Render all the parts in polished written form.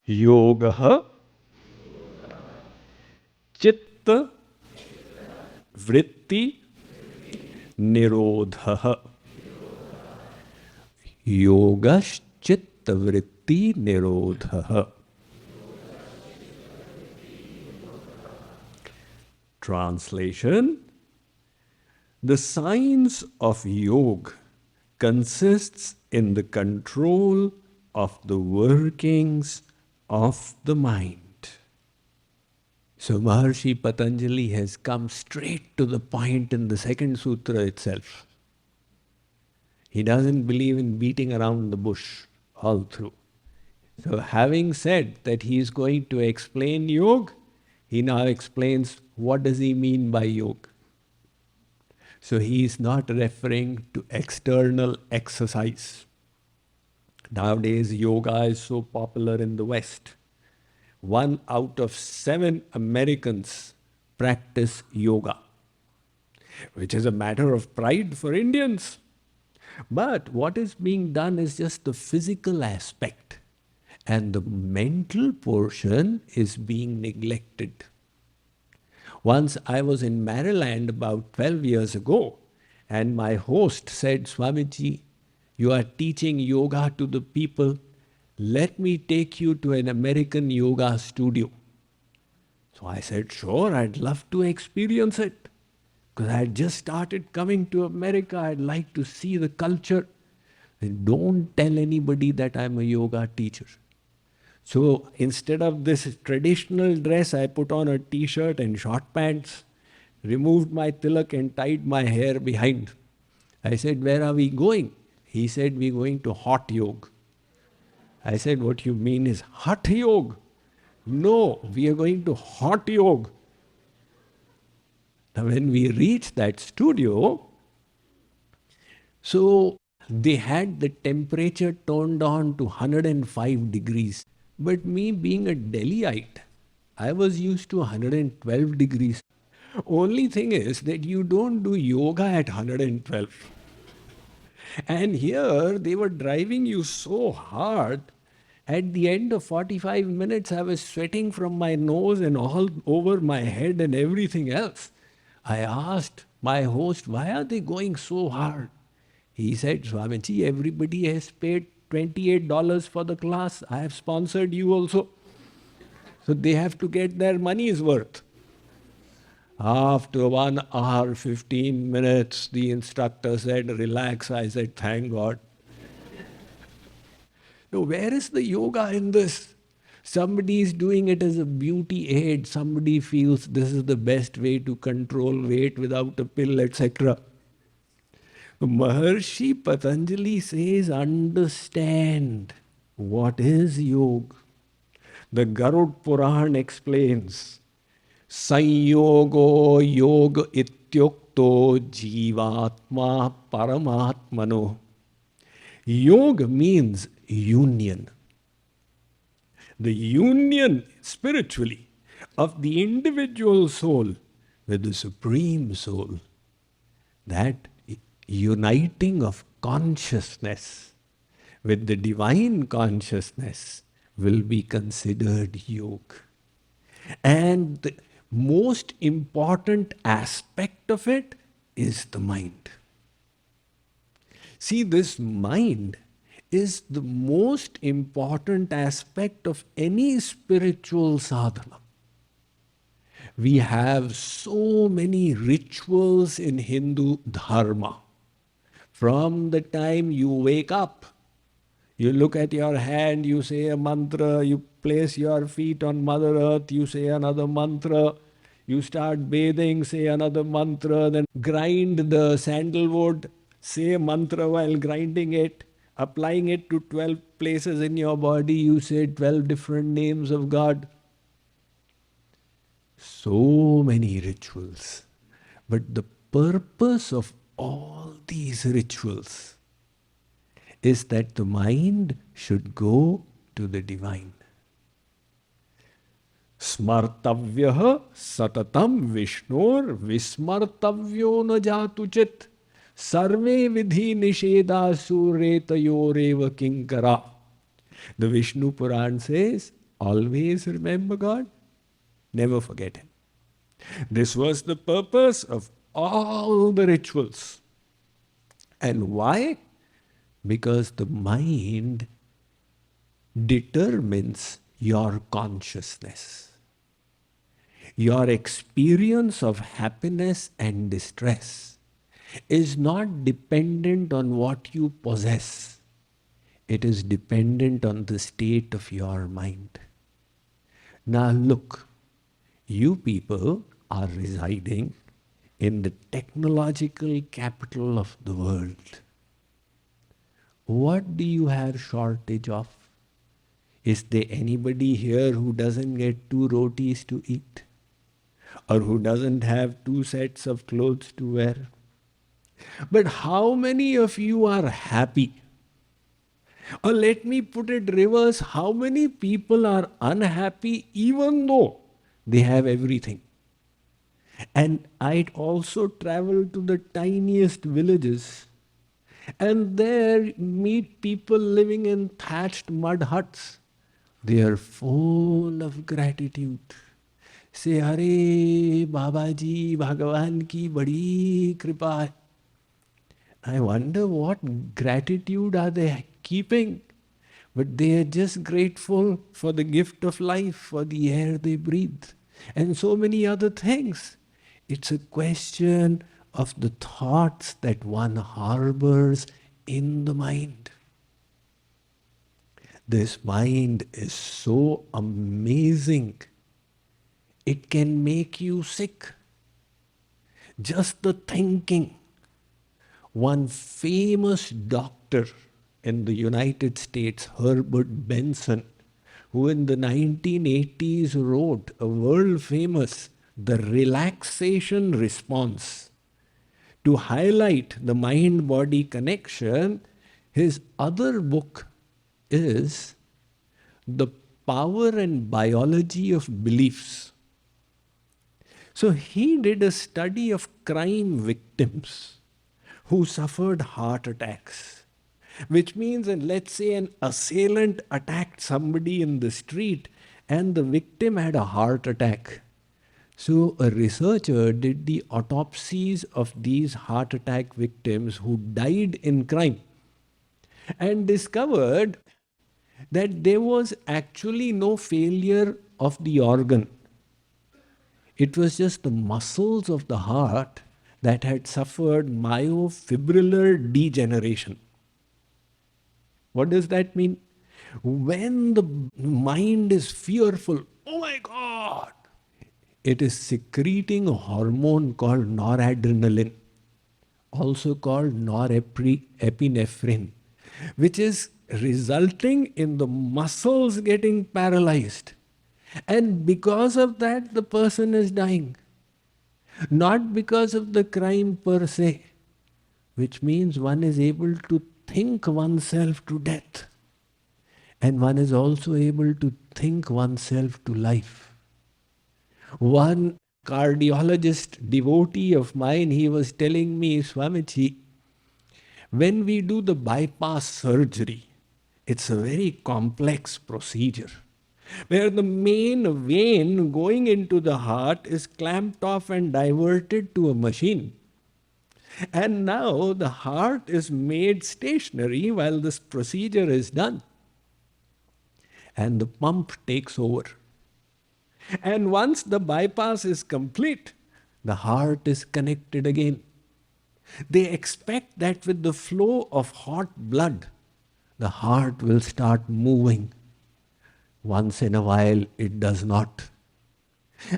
Yogaha Chitta Vritti Nirodha. Yogash Chitta Vritti Nirodha. Translation: the science of yoga consists in the control of the workings of the mind. So Maharshi Patanjali has come straight to the point in the second sutra itself. He doesn't believe in beating around the bush all through. So having said that he is going to explain yoga, he now explains what does he mean by yoga. So he is not referring to external exercise. Nowadays yoga is so popular in the West. 1 out of 7 Americans practice yoga, which is a matter of pride for Indians. But what is being done is just the physical aspect, and the mental portion is being neglected. Once I was in Maryland about 12 years ago, and my host said, "Swamiji, you are teaching yoga to the people. Let me take you to an American yoga studio." So I said, "Sure, I'd love to experience it." Because I had just started coming to America, I'd like to see the culture. And don't tell anybody that I'm a yoga teacher. So instead of this traditional dress, I put on a t-shirt and short pants, removed my tilak and tied my hair behind. I said, "Where are we going?" He said, "We're going to hot yoga." I said, "What you mean is hot yoga?" "No, we are going to hot yoga." Now when we reached that studio, so they had the temperature toned down to 105 degrees. But me being a Delhiite, I was used to 112 degrees. Only thing is that you don't do yoga at 112. And here they were driving you so hard. At the end of 45 minutes, I was sweating from my nose and all over my head and everything else. I asked my host, "Why are they going so hard?" He said, "Swamiji, everybody has paid $28 for the class. I have sponsored you also. So they have to get their money's worth." After 1 hour, 15 minutes, the instructor said, "Relax." I said, "Thank God." Now, where is the yoga in this? Somebody is doing it as a beauty aid. Somebody feels this is the best way to control weight without a pill, etc. Maharshi Patanjali says, understand what is yoga. The Garud Puran explains, Sanyogo yoga ityukto jivatma paramatmano. Yoga means union. The union spiritually of the individual soul with the Supreme Soul. That uniting of consciousness with the divine consciousness will be considered yoga. And the most important aspect of it is the mind. See, this mind is the most important aspect of any spiritual sadhana. We have so many rituals in Hindu Dharma. From the time you wake up, you look at your hand, you say a mantra, you place your feet on Mother Earth, you say another mantra, you start bathing, say another mantra, then grind the sandalwood, say a mantra while grinding it, applying it to 12 places in your body, you say 12 different names of God. So many rituals. But the purpose of all these rituals is that the mind should go to the divine. Smartavyaha satatam Vishnor vismartavyo na jatuchit sarve vidhi nisheda suretayoreva kinkara. The Vishnu Puran says, Always remember God, never forget Him. This was the purpose of all the rituals. And why? Because the mind determines your consciousness. Your experience of happiness and distress is not dependent on what you possess. It is dependent on the state of your mind. Now look, you people are residing in the technological capital of the world. What do you have shortage of? Is there anybody here who doesn't get 2 rotis to eat? Or who doesn't have 2 sets of clothes to wear? But how many of you are happy? Or let me put it reverse, how many people are unhappy even though they have everything? And I'd also travel to the tiniest villages and there meet people living in thatched mud huts. They are full of gratitude. Say, Hare Babaji, Bhagavan ki badi kripa hai. I wonder what gratitude are they keeping? But they are just grateful for the gift of life, for the air they breathe, and so many other things. It's a question of the thoughts that one harbors in the mind. This mind is so amazing. It can make you sick. Just the thinking. One famous doctor in the United States, Herbert Benson, who in the 1980s wrote a world famous The Relaxation Response. To highlight the mind-body connection, his other book is The Power and Biology of Beliefs. So he did a study of crime victims who suffered heart attacks, which means, and let's say an assailant attacked somebody in the street and the victim had a heart attack. So a researcher did the autopsies of these heart attack victims who died in crime and discovered that there was actually no failure of the organ. It was just the muscles of the heart that had suffered myofibrillar degeneration. What does that mean? When the mind is fearful, oh my God, it is secreting a hormone called noradrenaline, also called norepinephrine, which is resulting in the muscles getting paralyzed. And because of that, the person is dying. Not because of the crime per se, which means one is able to think oneself to death. And one is also able to think oneself to life. One cardiologist devotee of mine, he was telling me, Swamiji, when we do the bypass surgery, it's a very complex procedure, where the main vein going into the heart is clamped off and diverted to a machine. And now the heart is made stationary while this procedure is done. And the pump takes over. And once the bypass is complete, the heart is connected again. They expect that with the flow of hot blood, the heart will start moving. Once in a while, it does not.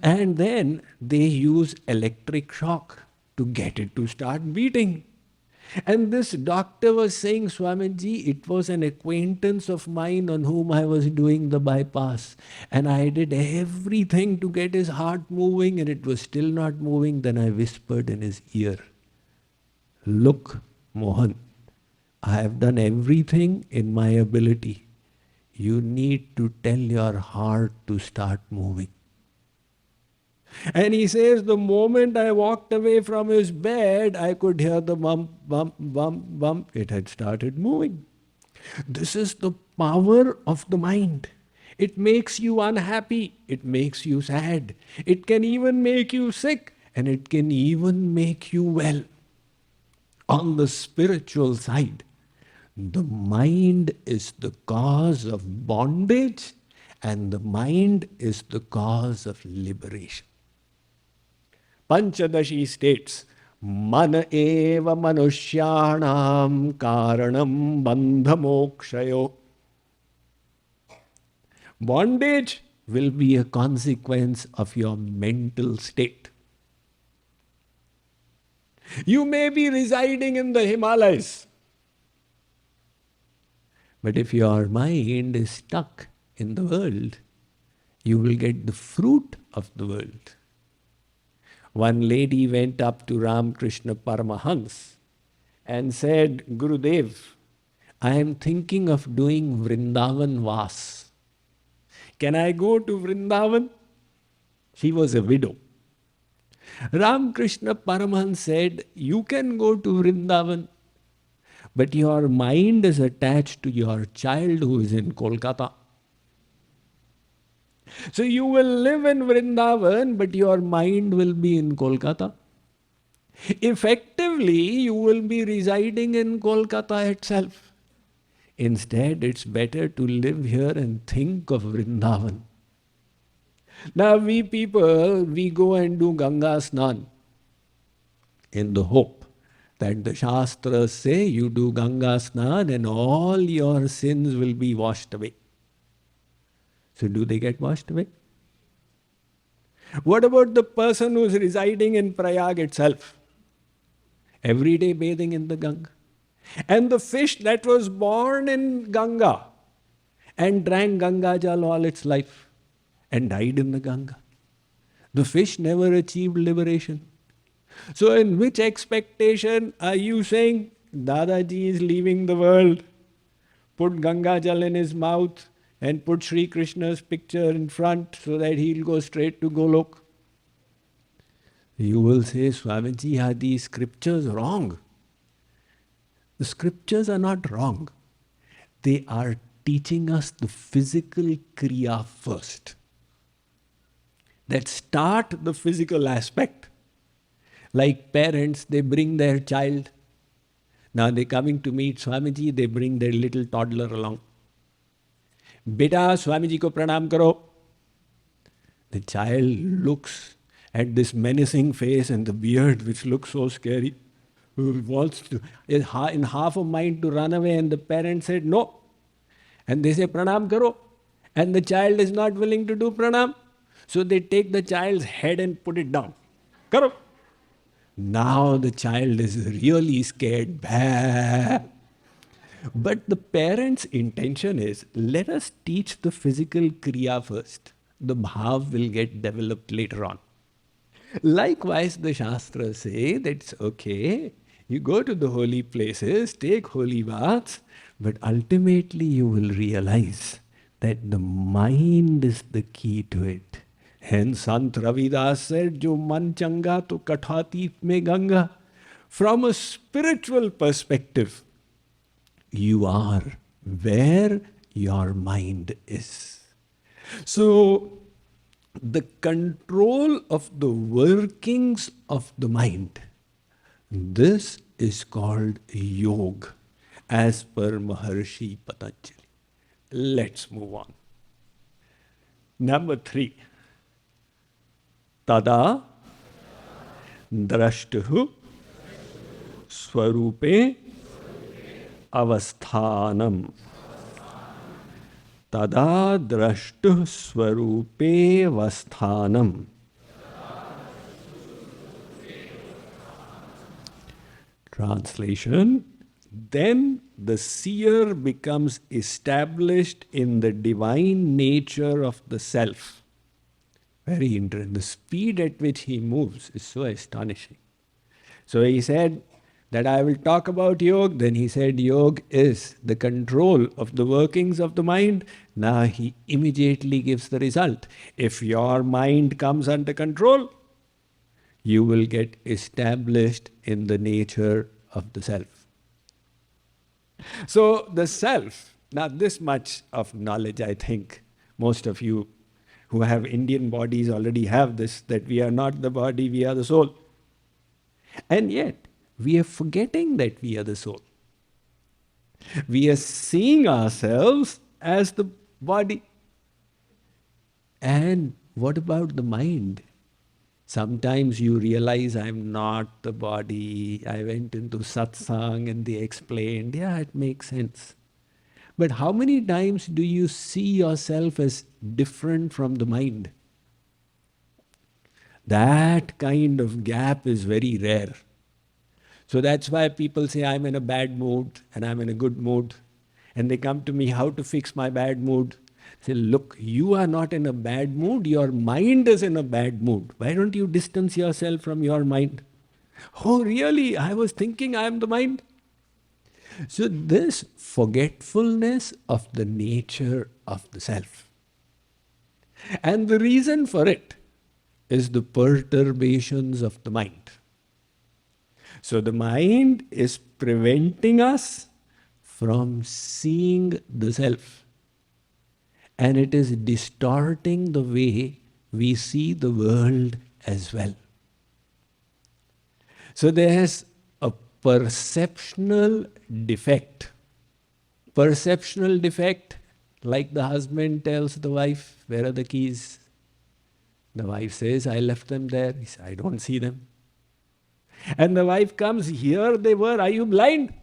And then they use electric shock to get it to start beating. And this doctor was saying, Swamiji, it was an acquaintance of mine on whom I was doing the bypass. And I did everything to get his heart moving and it was still not moving. Then I whispered in his ear, look, Mohan, I have done everything in my ability. You need to tell your heart to start moving. And he says, the moment I walked away from his bed, I could hear the bump, bump, bump, bump. It had started moving. This is the power of the mind. It makes you unhappy. It makes you sad. It can even make you sick. And it can even make you well. On the spiritual side, the mind is the cause of bondage and the mind is the cause of liberation. Panchadashi states, Mana eva manushyanam karanam bandhamokshayo. Bondage will be a consequence of your mental state. You may be residing in the Himalayas, but if your mind is stuck in the world, you will get the fruit of the world. One lady went up to Ramakrishna Paramahans and said, Gurudev, I am thinking of doing Vrindavan Vas. Can I go to Vrindavan? She was a widow. Ramakrishna Paramahans said, you can go to Vrindavan, but your mind is attached to your child who is in Kolkata. So you will live in Vrindavan, but your mind will be in Kolkata. Effectively, you will be residing in Kolkata itself. Instead, it's better to live here and think of Vrindavan. Now we people, we go and do Ganga Snan in the hope that the Shastras say you do Ganga Snan and all your sins will be washed away. So do they get washed away? What about the person who is residing in Prayag itself? Every day bathing in the Ganga. And the fish that was born in Ganga and drank Ganga Jal all its life and died in the Ganga. The fish never achieved liberation. So in which expectation are you saying, Dadaji is leaving the world, put Ganga Jal in his mouth and put Sri Krishna's picture in front so that he'll go straight to Golok? You will say, Swamiji, are these scriptures wrong? The scriptures are not wrong. They are teaching us the physical kriya first. That start the physical aspect. Like parents, they bring their child. Now they're coming to meet Swamiji, they bring their little toddler along. Beta, Swamiji ko pranam karo. The child looks at this menacing face and the beard which looks so scary. Who wants to, is in half a mind to run away, and the parent said no. And they say pranam karo. And the child is not willing to do pranam. So they take the child's head and put it down. Karo. Now the child is really scared. Bah. But the parent's intention is, let us teach the physical kriya first. The bhav will get developed later on. Likewise, the Shastras say that it's okay, you go to the holy places, take holy baths, but ultimately you will realize that the mind is the key to it. Hence, Sant Ravidas said, Jo man changa to kathatit me Ganga. From a spiritual perspective, you are where your mind is. So, the control of the workings of the mind, this is called yoga, as per Maharshi Patanjali. Let's move on. Number 3. Tada drashtuhu swarupe avasthanam. Tada drashtuh swarupe avasthanam. Translation: then the seer becomes established in the divine nature of the self. Very interesting. The speed at which he moves is so astonishing. So he said that I will talk about yoga. Then he said yoga is the control of the workings of the mind. Now he immediately gives the result. If your mind comes under control, you will get established in the nature of the self. So the self, now this much of knowledge I think Most of you who have Indian bodies already have this, that we are not the body, we are the soul. And yet, we are forgetting that we are the soul. We are seeing ourselves as the body. And what about the mind? Sometimes you realize I'm not the body. I went into satsang and they explained, yeah, it makes sense. But how many times do you see yourself as different from the mind? That kind of gap is very rare. So that's why people say I'm in a bad mood and I'm in a good mood. And they come to me, how to fix my bad mood? I say, look, you are not in a bad mood. Your mind is in a bad mood. Why don't you distance yourself from your mind? Oh, really? I was thinking I am the mind. So this forgetfulness of the nature of the self. And the reason for it is the perturbations of the mind. So the mind is preventing us from seeing the self. And it is distorting the way we see the world as well. So there's a perceptional defect. Perceptional defect, like the husband tells the wife, where are the keys? The wife says, I left them there. He says, I don't see them. And the wife comes, here they were, are you blind?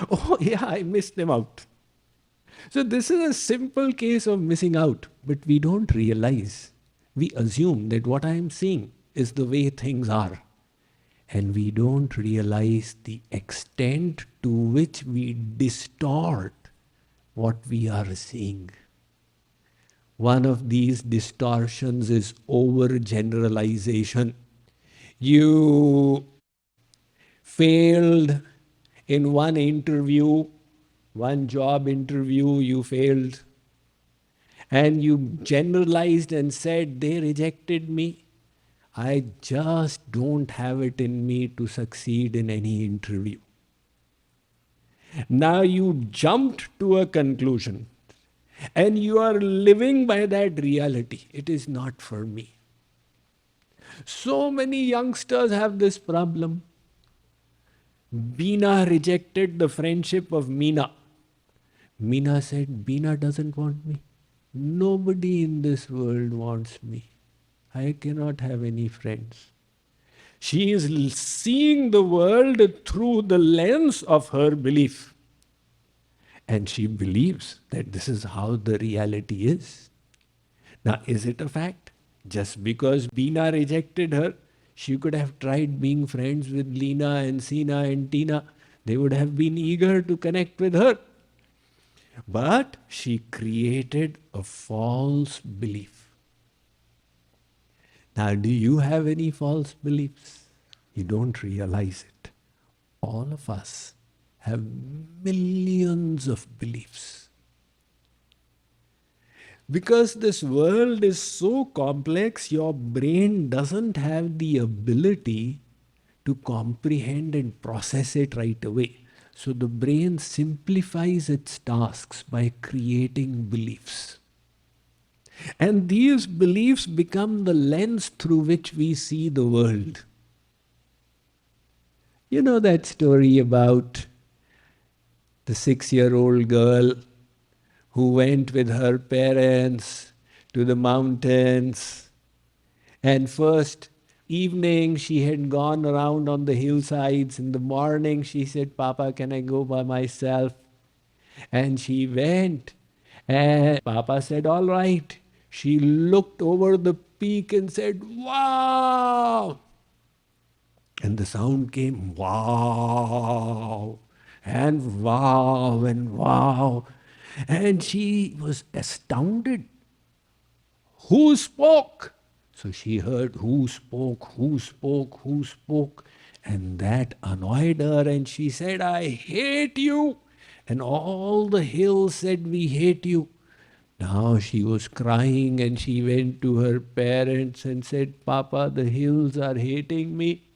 Oh yeah, I missed them out. So this is a simple case of missing out, but we don't realize. We assume that what I am seeing is the way things are. And we don't realize the extent to which we distort what we are seeing. One of these distortions is overgeneralization. You failed in one interview, one job interview, you failed. And you generalized and said, they rejected me. I just don't have it in me to succeed in any interview. Now you jumped to a conclusion and you are living by that reality. It is not for me. So many youngsters have this problem. Beena rejected the friendship of Meena. Meena said, Beena doesn't want me. Nobody in this world wants me. I cannot have any friends. She is seeing the world through the lens of her belief. And she believes that this is how the reality is. Now, is it a fact? Just because Beena rejected her, she could have tried being friends with Leena and Sina and Tina. They would have been eager to connect with her. But she created a false belief. Now, do you have any false beliefs? You don't realize it. All of us have millions of beliefs. Because this world is so complex, your brain doesn't have the ability to comprehend and process it right away. So the brain simplifies its tasks by creating beliefs. And these beliefs become the lens through which we see the world. You know that story about the 6-year-old girl who went with her parents to the mountains, and first evening she had gone around on the hillsides. In the morning she said, Papa, can I go by myself? And she went, and Papa said, all right. She looked over the peak and said, wow! And the sound came, wow! And wow, and wow. And she was astounded. Who spoke? So she heard who spoke, who spoke, who spoke. And that annoyed her, and she said, I hate you. And all the hills said, we hate you. Now she was crying, and she went to her parents and said, Papa, the hills are hating me.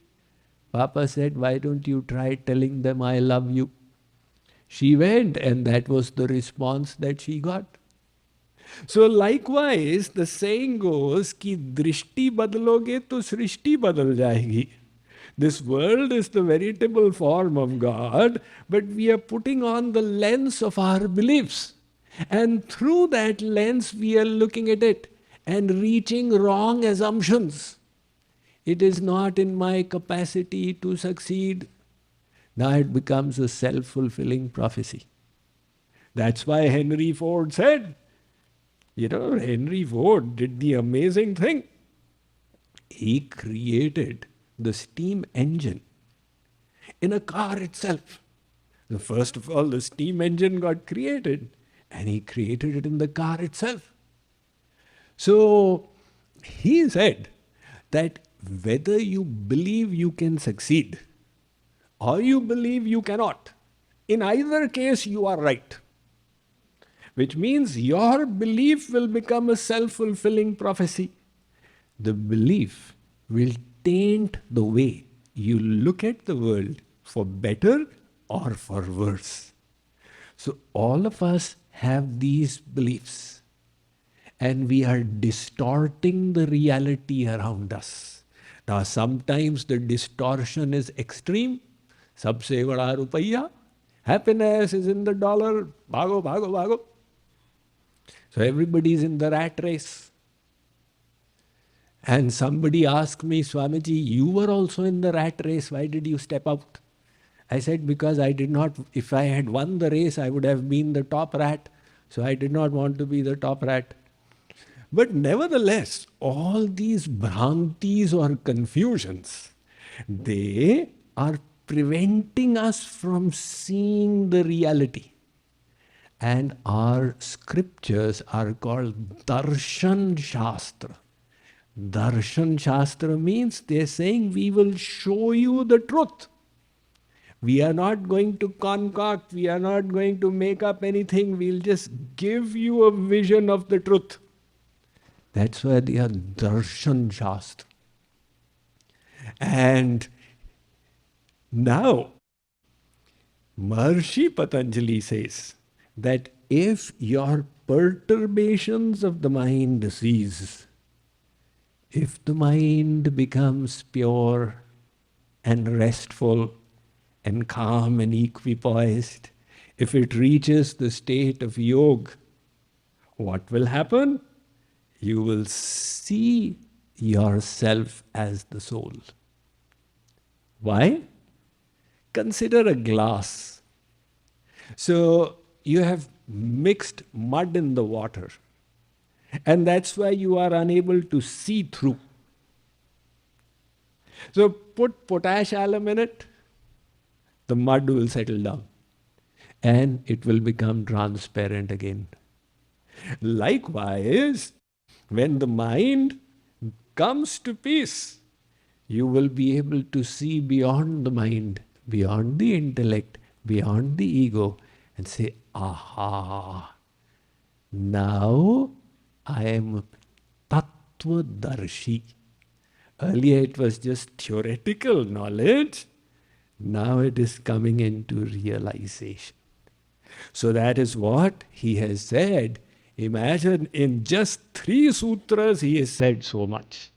Papa said, why don't you try telling them I love you? She went, and that was the response that she got. So likewise, the saying goes कि दृष्टि बदलोगे तो सृष्टि बदल जाएगी. This world is the veritable form of God, but we are putting on the lens of our beliefs. And through that lens, we are looking at it and reaching wrong assumptions. It is not in my capacity to succeed. Now it becomes a self-fulfilling prophecy. That's why Henry Ford said, Henry Ford did the amazing thing. He created the steam engine in a car itself. So first of all, the steam engine got created, and he created it in the car itself. So he said that whether you believe you can succeed or you believe you cannot, in either case you are right. Which means your belief will become a self-fulfilling prophecy. The belief will taint the way you look at the world, for better or for worse. So all of us have these beliefs, and we are distorting the reality around us. Now sometimes the distortion is extreme. Sabse bada rupaiya. Happiness is in the dollar. Bhago, bhago, bhago. So everybody is in the rat race. And somebody asked me, Swamiji, you were also in the rat race. Why did you step out? I said, because I did not, if I had won the race, I would have been the top rat. So I did not want to be the top rat. But nevertheless, all these bhrantis or confusions, they are preventing us from seeing the reality. And our scriptures are called Darshan Shastra. Darshan Shastra means they're saying we will show you the truth. We are not going to concoct, we are not going to make up anything, we'll just give you a vision of the truth. That's why they are Darshan Shastra. And now, Maharishi Patanjali says that if your perturbations of the mind cease, if the mind becomes pure and restful and calm and equipoised, if it reaches the state of yoga, what will happen? You will see yourself as the soul. Why? Consider a glass. So you have mixed mud in the water, and that's why you are unable to see through. So put potash alum in it, the mud will settle down and it will become transparent again. Likewise, when the mind comes to peace, you will be able to see beyond the mind, beyond the intellect, beyond the ego, and say, aha, now I am Tattvadarshi. Earlier it was just theoretical knowledge. Now it is coming into realization. So that is what he has said. Imagine in just 3 sutras he has said so much.